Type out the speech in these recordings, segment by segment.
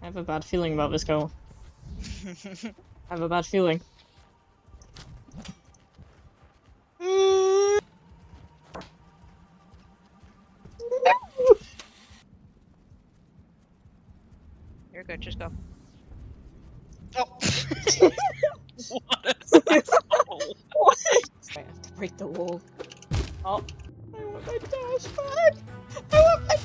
I have a bad feeling about this goal. I have a bad feeling. You're good, just go. Oh. What is this? What? I have to break the wall. Oh. I want my dash back! I want my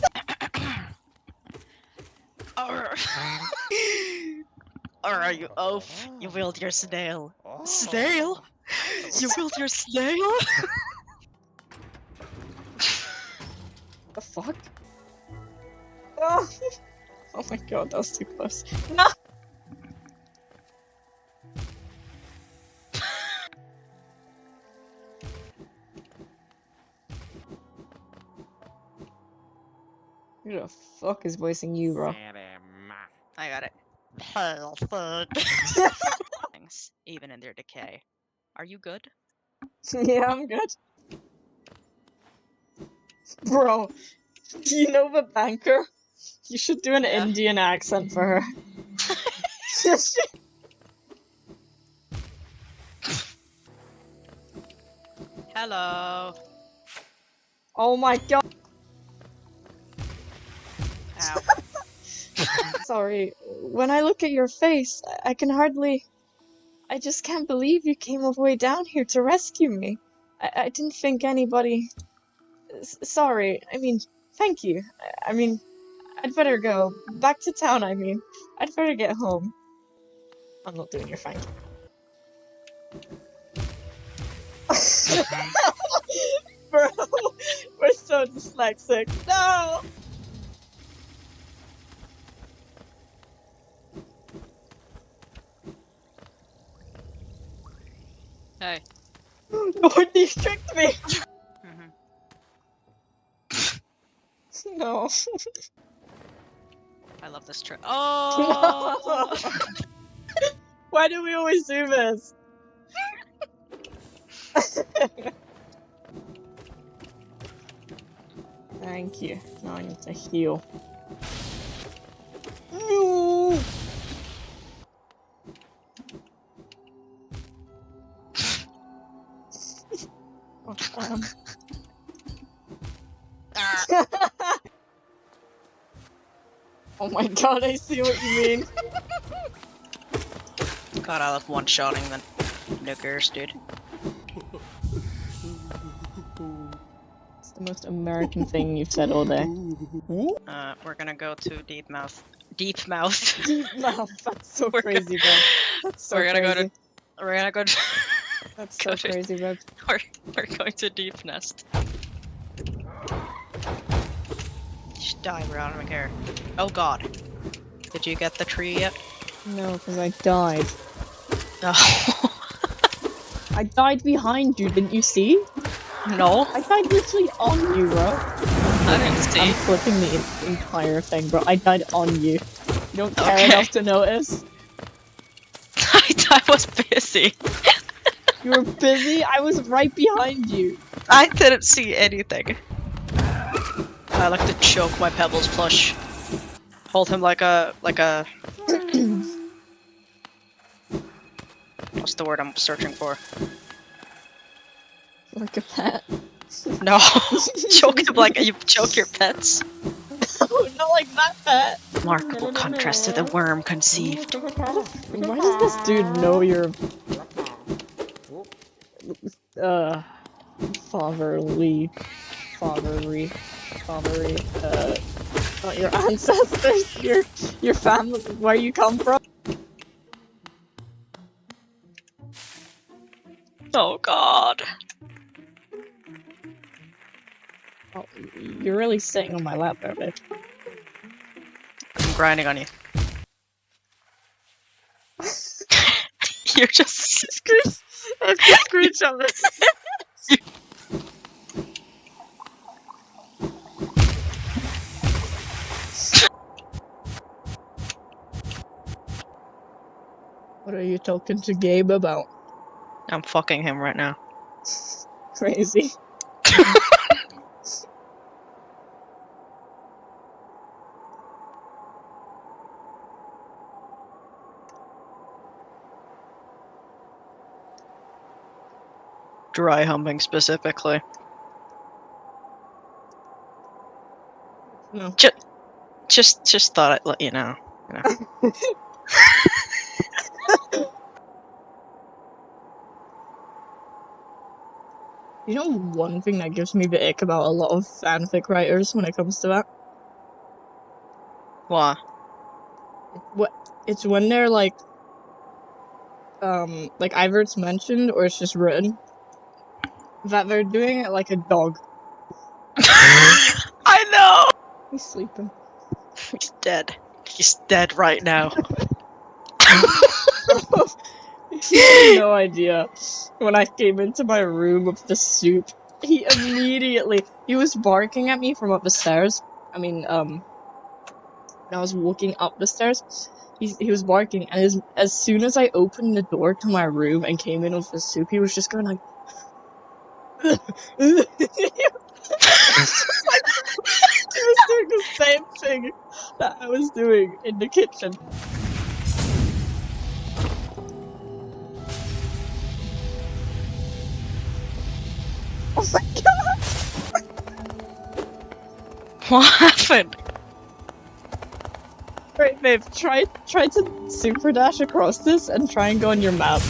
Alright, you oaf. You willed your snail. Snail? You willed your snail? The fuck? Oh. Oh my god, that was too close. No! Who the fuck is voicing you, bro? I got it. Things, even in their decay. Are you good? Yeah, I'm good. Bro, you know the banker? You should do an Yeah. Indian accent for her. Hello. Oh my god. Ow. Sorry, when I look at your face, I can hardly... I just can't believe you came all the way down here to rescue me. I didn't think anybody... Sorry, I mean, thank you. I mean, I'd better go. Back to town, I mean. I'd better get home. I'm not doing your thank you. Bro, we're so dyslexic. No! Hey. Lord, you tricked me! No. I love this trip. Oh! Why do we always do this? Thank you. Now I need to heal. No! Oh, damn. Oh my god, I see what you mean. God, I love one-shotting the niggers, dude. It's the most American thing you've said all day. We're gonna go to Deep Mouth. Deep Mouth. Deep mouth. That's so We're crazy, bro. That's so we're gonna crazy. go to. We're gonna go to. That's so crazy, bro. We're going to Deep Nest. Just die, bro. I don't care. Oh God. Did you get the tree yet? No, because I died. Oh. I died behind you, didn't you see? No. I died literally on you, bro. I didn't see. I'm flipping the entire thing, bro. I died on you. You don't care Okay. enough to notice? I was busy. You were busy? I was right behind you. I didn't see anything. I like to choke my Pebbles plush. Hold him like a what's the word I'm searching for? Like a pet. No. Choke him like you choke your pets. Oh, not like that pet. Remarkable contrast to the worm conceived. Why does this dude know you're... fatherly, not your ancestors, your family, where you come from? Oh God. Oh, you're really sitting on my lap there, bitch. I'm grinding on you. You're just I have to screenshot this. What are you talking to Gabe about? I'm fucking him right now. Crazy. dry humping specifically. No. Just thought I'd let you know. You know one thing that gives me the ick about a lot of fanfic writers when it comes to that? Why? It's when they're like either it's mentioned or it's just written that they're doing it like a dog. I know! He's sleeping. He's dead. He's dead right now. You have no idea. When I came into my room with the soup, he was barking at me from up the stairs. I mean, when I was walking up the stairs, he was barking, and as soon as I opened the door to my room and came in with the soup, he was just going like, he was doing the same thing that I was doing in the kitchen. Oh my god! What happened? Right, babe, try to super dash across this and try and go on your map.